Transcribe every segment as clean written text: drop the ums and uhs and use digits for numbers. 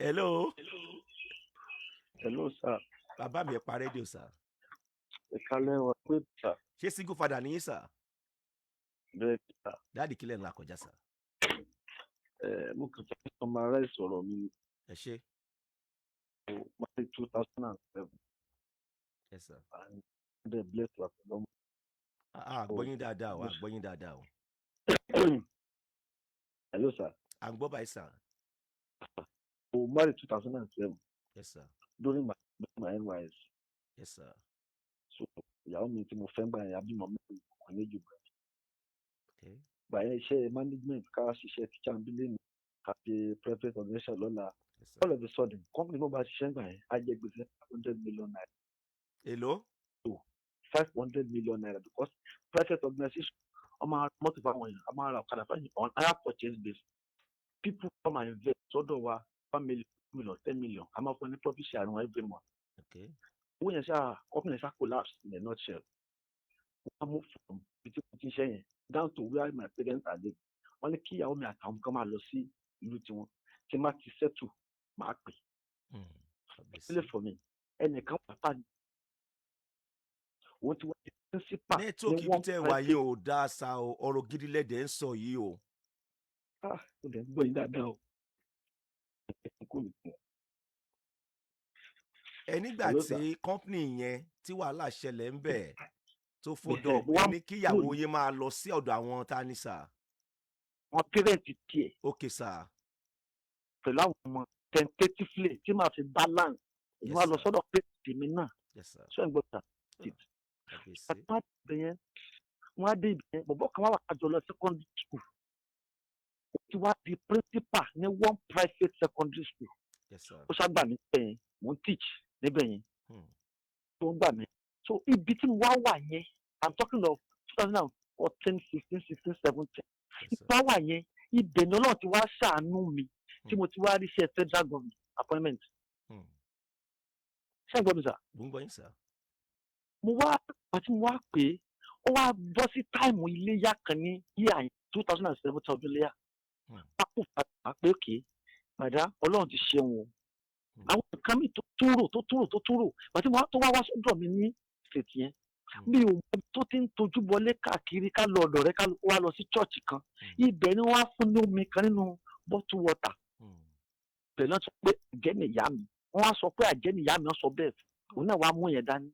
hello. Hello, sir. Bàbá mi ẹ pa rédíò sir. Ìkàlẹ̀ wà pé sà. Ṣé single father ni yín sir? Bẹ́ẹ̀ sà. Dáàdì kílẹ̀ ńlá kọjá sir. Mo kàn fẹ́ summarize ọ̀rọ̀ mi. Ẹ ṣé. Married 2007 Yes sir. and the blessed wa pẹ̀lú ọmọ. Àgbọ́yìn dáadáa o, àgbọ́yìn dáadáa o. Hello, sir. À ń gbọ́ báyìí sir. So married 2007 Yes sir. during my NYS. Yes sir. So ìyàwó mi tí mo fẹ́ gbà yẹn abímọ mẹ́rin kò ní jù bẹ́ẹ̀. Okay. Gbà yẹn iṣẹ́ management ká ṣiṣẹ́ teacher and billing ká fi private organization lọ́la. Yes sir. All of a sudden company náà bá ṣiṣẹ́ gbà yẹn á jẹ gbèsè 500 million naira. Hello. 500 million naira because private organization ọmọ mọ́tò fáwọn èèyàn a máa ra ọ̀kadà fáwọn on higher purchase base. People come and invest sọ́dọ̀ wa 1 million 10 million a máa fún ní profit share wọn every month. Okay. Owó yẹn ṣáà company ṣáà collapse in a nutshell. Wọ́n move from ibi tí iṣẹ́ yẹn down to where my parents are living. Wọ́n ní kí ìyàwó mi àtàwọn kan máa lọ sí ìlú tiwọn tí má ti settle máa pè. Sílẹ̀ for me ẹnìkan pàtàkì wọ́n ti wá di principal. Nẹ́tíwọ̀kì ibi tẹ́ wà yìí ò dáa sa o, ọ̀rọ̀ gidi lẹ́dẹ̀ẹ́ ń sọ yìí o. Ó dẹ̀ ń gbọ́ yín dáadáa o. Ẹ nígbà tí kọ́ńpìnì yẹn tí wàhálà ṣẹlẹ̀ ń bẹ̀ tó fọdọ̀ ẹ ní kíyàwó yín máa lọ sí ọ̀dọ̀ àwọn tani sà. Wọ́n pẹ́rẹ́ǹtì tiẹ̀. Okay sà. Pẹ̀lú àwọn ọmọ tentatively tí màá fi balance. Èmi wá lọ sọ́dọ̀ pé tèmi náà. Ṣé ẹ̀ ń gbọ́ sà? Wọ́n á dé ibẹ̀ yẹn bọ̀bọ̀ kan wá wà kájọ lọ secondary school. Ó ti wá di principal ní one private secondary school. Ó ṣàgbà mí pé mò ń teach níbẹ̀ yẹn. Tó ń gbà mí. So ibi tí mo wá wà yẹn I'm talking of 2014 15 16 17. Ìgbà wà yẹn ibẹ̀ ni Ọlọ́run ti wá ṣàánú mi tí mo ti wá rí iṣẹ́ federal government appointment. Ṣé ẹ gbọ́ mi sà? Mo ń gbọ́ yín sà. Mo wá àti mo wá pé ó wá bọ́ sí táìmù iléyà kan ní yíyà 2007 ọdún iléyà. Pápò fàtà pé òkè màdá Ọlọ́run ti ṣeun o. Àwọn nǹkan mi tó tóró àti mo tó wá sọ́dọ̀ mi ní ṣètì yẹn. Mi ò mọ tó ti ń tojú bọlé káàkiri ká lọ ọ̀dọ̀ rẹ̀ ká wá lọ sí chọ́ọ̀chì kan. Ibẹ̀ ni wọ́n á fún ní omi kan nínú bottle water. Bẹ̀rẹ̀ náà sọ pé àjẹ́ nìyá mi. Wọ́n á sọ pé àjẹ́ nìyá mi wọ́n sọ bẹ́ẹ̀ òun náà wàá mú yẹn dání.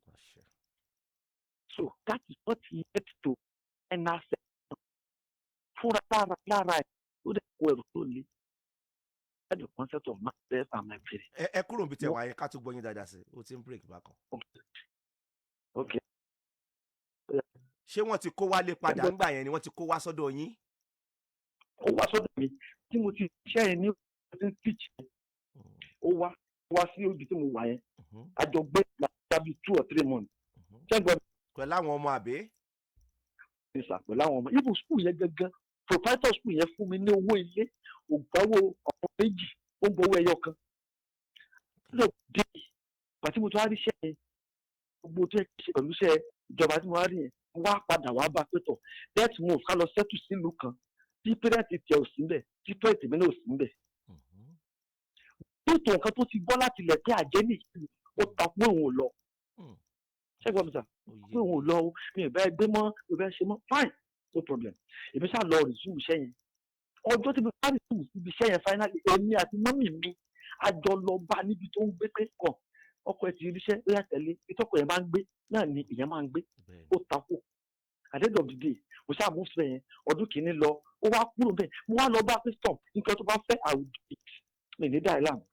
So that is what he had to NRC fúnra lára ẹ̀ ó dẹ̀ kó ẹrù tó le. That's the concept of myself and my parents. Ẹ kúrò níbi tẹ́ wà yẹn ká tún gbọ́ yín dáadáa sí ó ti ń break bákan. Okay. Ṣé wọ́n ti kó wálé padà ńgbà yẹn ni wọ́n ti kó wá sọ́dọ̀ yín? Ó wá sọ́dọ̀ mi tí mo ti ṣiṣẹ́ yẹn ní ọdún speech ó wá sí ibi tí mo wà yẹn àjọ gbé láti 2 or 3 months. Pẹ̀lú àwọn ọmọ àbí? Ìsà pẹ̀lú àwọn ọmọ ibu school yẹn gangan proprietor school yẹn fún mi ní owó ilé ògbáwó ọ̀pọ̀ méjì ó ń gbowó ẹyọ kan. Ló dé pàtí mo tún wá rí iṣẹ́ yẹn gbogbo tó yẹ kí ṣe pẹ̀lú iṣẹ́ ìjọba tí mo wá rí yẹn wá padà wá bá pẹ́tọ̀ let's move ká lọ settle sílùú kan tí pẹ́rẹ́ǹtì tiẹ̀ ò sí ń bẹ̀ tí pẹ́rẹ́ǹtì mi náà ò sí ń bẹ̀. Tó tó nǹkan tó ti gbọ́ láti ilẹ̀ pé àjẹ́ nìyí ó ta pé òun ò lọ. Ṣẹ́gun ọ̀sán pé òun ò lọ o mi ò bá gbé mọ́ mi ò bá ṣe mọ́ fine no problem. Èmi ṣáà lọ resume iṣẹ́ yẹn. Ọjọ́ tí mo bá resume ibi iṣẹ́ yẹn finally èmi àti mọ́mì mi a jọ lọ bá níbi tó ń gbé pé kàn ọkọ ẹ ti ríṣẹ́ ó yà tẹ̀lé ìtọ́kọ̀ yẹn máa ń gbé náà ni ìyẹn máa ń gbé ó takò. At the end of the day mo ṣáà mú síbẹ̀ yẹn ọdún kìíní lọ ó wá kúrò bẹ́ẹ̀ mo wá lọ bá pé stop nǹkan tó bá fẹ́ àwùjọ mi ní dáì láàmú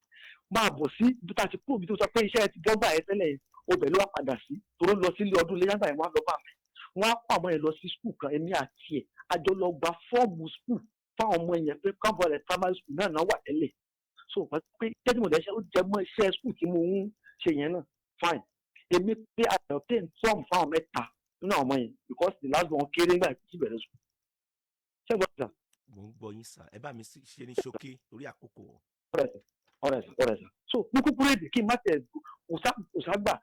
máa bọ̀ sí ibi tá a ti kúrò bí tó sọ pé iṣẹ́ ti dọ́gba ẹ̀ tẹ́lẹ̀ yẹn obẹ̀ ló wá padà sí toró lọ sílé ọdún ilé yàgbà yẹn wọ́n á lọ bá mi wọ́n á pa àwọn yẹn lọ sí skul kan èmi àti ẹ̀ àjọ lọ gba fọ́ọ̀mù skul fáwọn ọmọ yẹn pé káàbọ̀ rẹ̀ primary school náà wà tẹ́lẹ̀ so wọ́n ti pé jẹ́jú mọ̀lẹ́ ṣe ó jẹ mọ́ iṣẹ́ skul tí mo ń ṣe yẹn náà fine èmi pé I obtain fọ́ọ̀mù fáwọn mẹ́ta nínú àwọn ọmọ yẹn because the last one kéré nígbà tí bẹ̀rẹ̀ skul ṣé gbọ́dọ̀ sà. Mo ń gbọ́ yín sà ẹ bá mi ṣe ní ṣókí lórí àkókò. ọ̀rẹ́ sà so ní kúkúrú èdè kí n má tẹ̀ òṣàgbà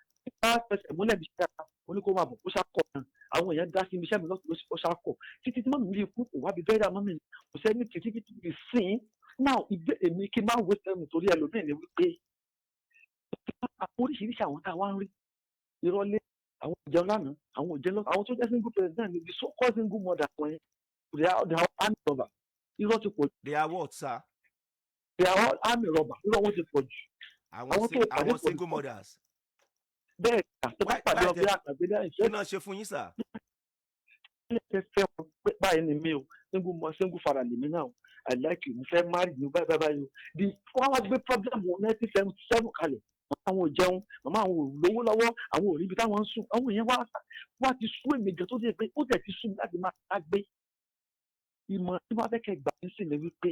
bá fẹsẹ̀ múlẹ̀ bí ṣe oníkó máa bọ̀ ó ṣàkọ̀ náà àwọn èèyàn dá sí ibi iṣẹ́ mi lọ́sọ̀ ó ṣàkọ̀ títí tí mọ́mí mi kú kò wá bí bẹ́ẹ̀ dá mọ́mí kò sẹ́ni títí sìn now èmi kí n máa wé sẹ́nu torí ẹlòmíì ni wípé oríṣiríṣi àwọn tá a wá ń rí ìrọ̀lẹ́ àwọn ìjẹun lánàá àwọn òjẹ́ lọ́sàn àwọn tó jẹ́ single parent náà ni the so called single mother wọn yẹn they are army robber irọ́ ti pọ̀ jù. they are what sir? they are all army robber irọ́ wọn ti pọ̀ jù. àwọn single mothers. bẹ́ẹ̀ àtẹ́bá pàdé ọbẹ̀ àgbàgbé náà ìṣe. kí náà ṣe fún yín sà. ẹ fẹ́ wọn pé báyìí ni mí o single father ni mí náà I like you mo fẹ́ marry you báyìí o wọ́n wá gbé problem wọn 1977 kalẹ̀ àwọn ò jẹun màmá àwọn ò lówó lọ́wọ́ àwọn ò rí ibi táwọn ń sùn àwọn èèyàn wá ti sún èmi gan tó dé pé ó dẹ̀ ti sún láti máa gbé ìmọ̀ tí wọ́n fẹ́ kẹ́ gbà ń sìn lè wípé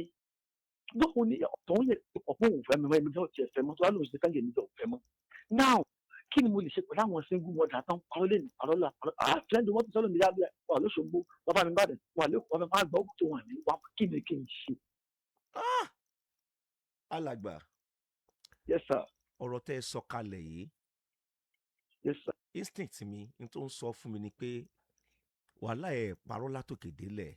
lóhun ní ọ̀tọ̀ ń yẹ ọ̀pọ̀ òun fẹ́ mọ́ ẹni tó ti ẹ̀fẹ́ mọ́ tó wá lóun ṣe fẹ́ǹgẹ̀ nígbà òun fẹ́ mọ́ now kí ni mo lè ṣe pẹ̀lú àwọn single mother tán parọ́ lè ní parọ́ là àfẹ́ǹdì wọ́n ti sọ́dọ̀ mi yára wà lóṣogbo bàbá mi bàdàn wà lẹ́kọ̀ọ́ fẹ́ máa gbọ́ tó wà ní wà kí ni kí n ṣe. alàgbà. Yes sir. ọ̀rọ̀ tẹ́ ẹ sọ kalẹ̀ yìí. Yes sir. instinct mi n tó ń sọ fún mi ni pé wàhálà ẹ̀ parọ́ látòkè délẹ̀.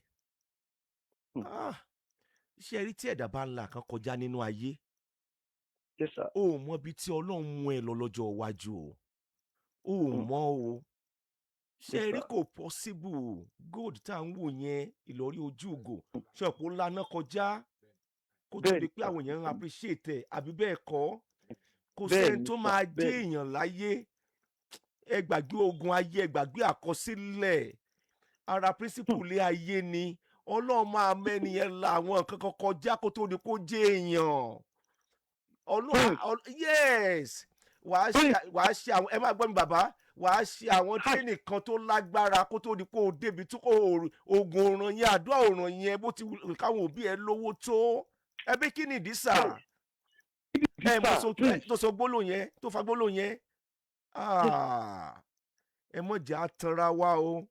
iṣẹ́ rí tí ẹ̀dá bá ń la kan kọjá nínú ayé. Yes sir. o ò mọ ibi tí ọlọ́run mú ẹ lọ lọ́jọ́ iwájú o. o ò mọ o. ṣe rí kò possible gold tá à ń wò yẹn ìlọrí ojú ògò ṣe ọ̀pọ̀ ńlá náà kọjá kó tó di pé àwọn èèyàn ń appreciate ẹ̀ àbí bẹ́ẹ̀ kọ́ kò sẹ́ni tó máa jẹ́ èèyàn láyé ẹ gbàgbé ogun ayé ẹ gbàgbé àkọsílẹ̀ ara principle ilé ayé ni ọlọ́run máa mẹ́ni yẹn la àwọn nǹkan kan kọjá kó tó di kó jẹ́ èèyàn ọlọ́run yes wàá ṣe àwọn ẹ máa gbọ́ mi bàbá wàá ṣe àwọn tírénì kan tó lágbára kó tó di pé o débi tó oògùn ọ̀ràn yẹn àdúrà ọ̀ràn yẹn bó ti káwọn òbí ẹ lówó tó ẹbí kí nìdí sà ẹ tó sọ gbólóhùn yẹn tó fa gbólóhùn yẹn ẹ mọ̀ jẹ́ àtànra wa o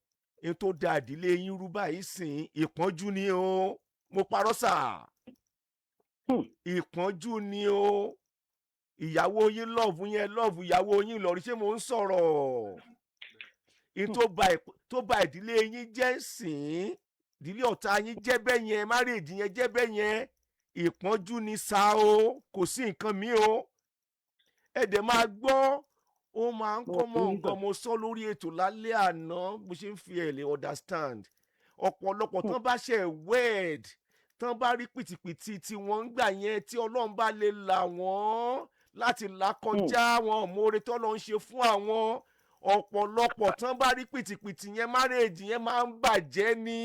èyí tó da ìdílé yín rú báyìí sìn ìpọ́njú ni o mo parọ́ sà ìpọ́njú ni o ìyàwó yín lọ́ọ̀fù yẹn lọ́ọ̀fù ìyàwó yín lọ́ọ̀rí ṣé mo ń sọ̀rọ̀ tó ba ìdílé yín jẹ́ sìn ìdílé ọ̀tá yín jẹ́ bẹ́ẹ̀ yẹn márèèjì yẹn jẹ́ bẹ́ẹ̀ yẹn ìpọ́njú ni sá o kò sí nǹkan mi o ẹ dẹ̀ máa gbọ́ ó máa ń kọ́ mọ́ nǹkan mo sọ lórí ètò lálẹ́ àná bó ṣe ń fi ẹ̀ lè understand ọ̀pọ̀lọpọ̀ tán bá ṣe wed tán bá rí pìtìpìtì tí wọ́n ń gbà yẹn tí ọlọ́run bá lè là wọ́n láti là kọjá àwọn ọmọọrẹ tó lọ ń ṣe fún àwọn ọ̀pọ̀lọpọ̀ tán bá rí pìtìpìtì yẹn márèèjì yẹn máa ń bàjẹ́ ni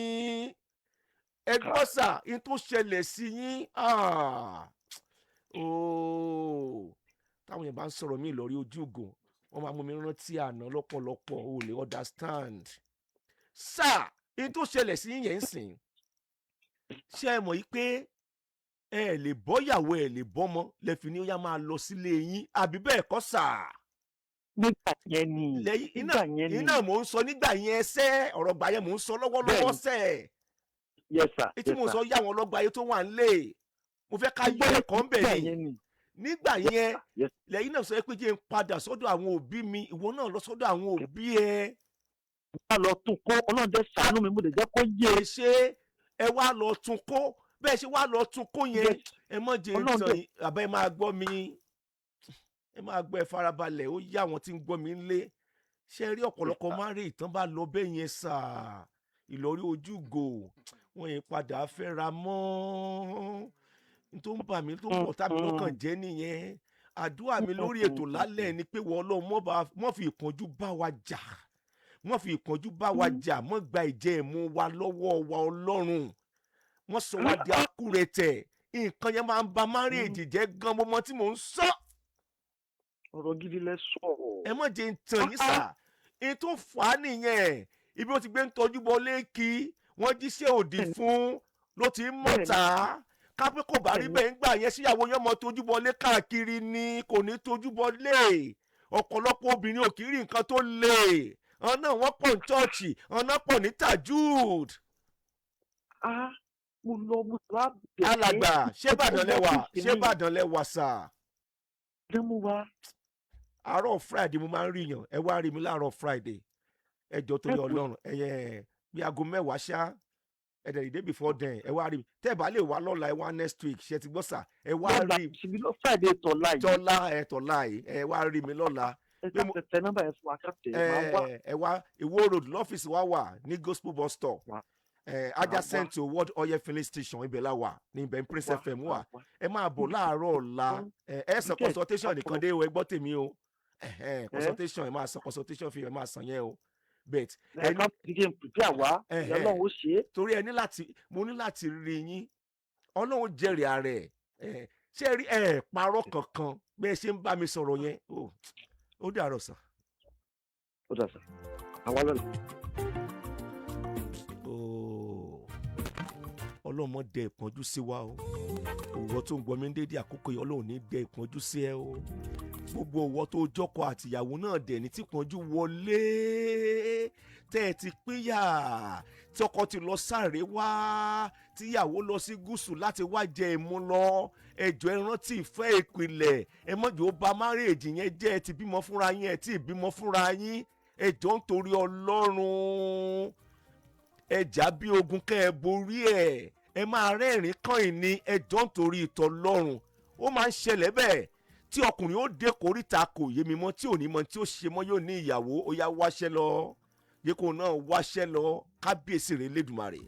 ẹgbọ́n sà in tó ṣẹlẹ̀ sí yín táwọn yẹn bá ń sọ̀rọ̀ mí lórí ojú ògùn wọ́n máa mú mi rántí àná lọ́pọ̀lọpọ̀ ò lè understand sà in tó ṣẹlẹ̀ sí yín yẹn ń sìn ṣé ẹ mọ̀ yí pé ẹ lè bọ́yàwó ẹ lè bọ́mọ lẹ́fi ní ó yá máa lọ sílé yín àbí bẹ́ẹ̀ kọ́ sà. nígbà yẹn ni iná mò ń sọ nígbà yẹn sẹ́ ọ̀rọ̀ gbà yẹn mò ń sọ lọ́wọ́lọ́wọ́ sẹ́. Yes sir. etí mò ń sọ yá àwọn ọlọ́gbà ayé tó wà nílé mo fẹ́ ká yọ ẹ̀kọ́ ń bẹ̀ ni nígbà yẹn lẹ́yìn náà sọ pé jẹ́ ń padà sọ́dọ̀ àwọn òbí mi ìwọ náà lọ sọ́dọ̀ àwọn òbí ẹ. wá lọ tún kó ọlọ́dẹ ṣàánú mi mo lè jẹ́ kó yé e ṣe ẹ wá lọ tún kó bẹ́ẹ̀ ṣe wá lọ tún kó yẹn ẹ mọ̀ jẹ́ ìtàn àbá ẹ máa gbọ́ mi ẹ máa gbọ́ ẹ farabalẹ̀ ó yá àwọn tí ń gbọ́ mi lé ṣe rí ọ̀pọ̀lọpọ̀ máa rí ìtàn bá lọ bẹ́ẹ̀ yẹn sà ìlọrí ojúgò wọn yẹn padà fẹ́ra mọ́ tó ń bà mí tó ń pọ̀ tábí lọ́kàn jẹ́ nìyẹn àdúrà mi lórí ètò lálẹ́ ni pé wọ́n Ọlọ́run mọ́ fi ìpọ́njú bá wa jà wọ́n fi ìpọ́njú bá wa jà mọ́ gba ìjẹ́ ìmú wa lọ́wọ́ wa Ọlọ́run wọ́n sọ wá di akúrẹ̀tẹ̀ nǹkan yẹn máa ń ba márèèjì jẹ́ gan mọ́mọ́ tí mò ń sọ. ọ̀rọ̀ gidi lẹ sọ̀rọ̀. ẹ mọ̀ jẹ́ ń tàn yín sà èyí tó fà á nìyẹn ibi ó ti gbé ń tọ́jú bọ lẹ́kì wọ́n jíṣẹ́ òdì fún ló ti ń mọ̀ta kápẹ́ kò bá rí bẹ́ẹ̀ ń gbà yẹn síyàwó yẹn mọ́ tójú bọ lé káàkiri ni kò ní tójú bọ lé ọ̀pọ̀lọpọ̀ obìnrin ò kì í rí nǹkan tó lè ọ̀nà wọn pọ̀ ní chọ́ọ̀chì ọ̀nà pọ̀ ní tajud. mo lọ mo wá bẹ̀rẹ̀. alàgbà ṣé Ìbàdàn lẹ́wà sà. dẹ́mu wa. àárọ̀ Friday mo máa ń rí yàn ẹ wá rí mi láàárọ̀ Friday ẹ jọ torí Ọlọ́run bí aago 10 ṣá ẹ dẹ̀ dé before then ẹ wá rí mi tẹ́ ẹ bá lè wá lọ́la ẹ wá next week ṣe ti gbọ́ sà ẹ wá rí mi Friday tọ́lá yìí ẹ wá rí mi lọ́la. tẹ nọ́mbà yẹn fún wa káfíńtì máa wá. ẹ wá Ìwó road lọ́fíìsì wa wà ní gospel bus stop adjacent to world oil filling station ibẹ̀ la wà ní ibẹ̀ Prince FM wà ẹ máa bọ̀ láàárọ̀ ọ̀la ẹ sọ consultation nìkan dé o ẹ gbọ́ tèmi o consultation ẹ máa sọ consultation fi ẹ máa sàn yẹn o bet ẹ ká dídé prepare wá Ọlọ́run ó ṣe é. torí mo ní láti rí yín Ọlọ́run jẹ́rìí ara ẹ̀ ṣé rí parọ́ kankan bẹ́ẹ̀ ṣe ń bá mi sọ̀rọ̀ yẹn ó dàrọ̀ sàn. ó dà sàn àwa lọ́la. Ọlọ́run mọ́ dẹ ìpọ́njú sí wa o òwò tó ń gbọ́ mi dédé àkókò yìí Ọlọ́run ní dẹ ìpọ́njú sí ẹ o gbogbo òwò tó jọkọ àtìyàwó náà dẹ̀ ní tí ìpọ́njú wọlé tẹ́ ẹ ti pínyà tí ọkọ ti lọ sáré wá tíyàwó lọ sí gúúsù láti wá jẹ ìmú lọ ẹjọ́ ẹ rántí ìfẹ́ ìpìlẹ̀ ẹ mọ̀jọ́ ó bà márèèjì yẹn jẹ́ ẹ ti bímọ fúnra yín ẹ ti bímọ fúnra yín ẹjọ́ nítorí Ọlọ́run ẹjà bí ogun kẹ́ ẹ borí ẹ máa rẹ́rìn kàn yín ní ẹjọ́ nítorí ìtọ́ lọ́rùn ó máa ń ṣẹlẹ̀ bẹ́ẹ̀ tí ọkùnrin ó dé koríta kò yé mi mọ́ tí ò ní mọ̀ tí ó ṣe mọ́ yóò ní ìyàwó ó yá wáṣẹ́ lọ yẹ kó náà wáṣẹ́ lọ kábíyèsí rẹ̀ Elédùmarè.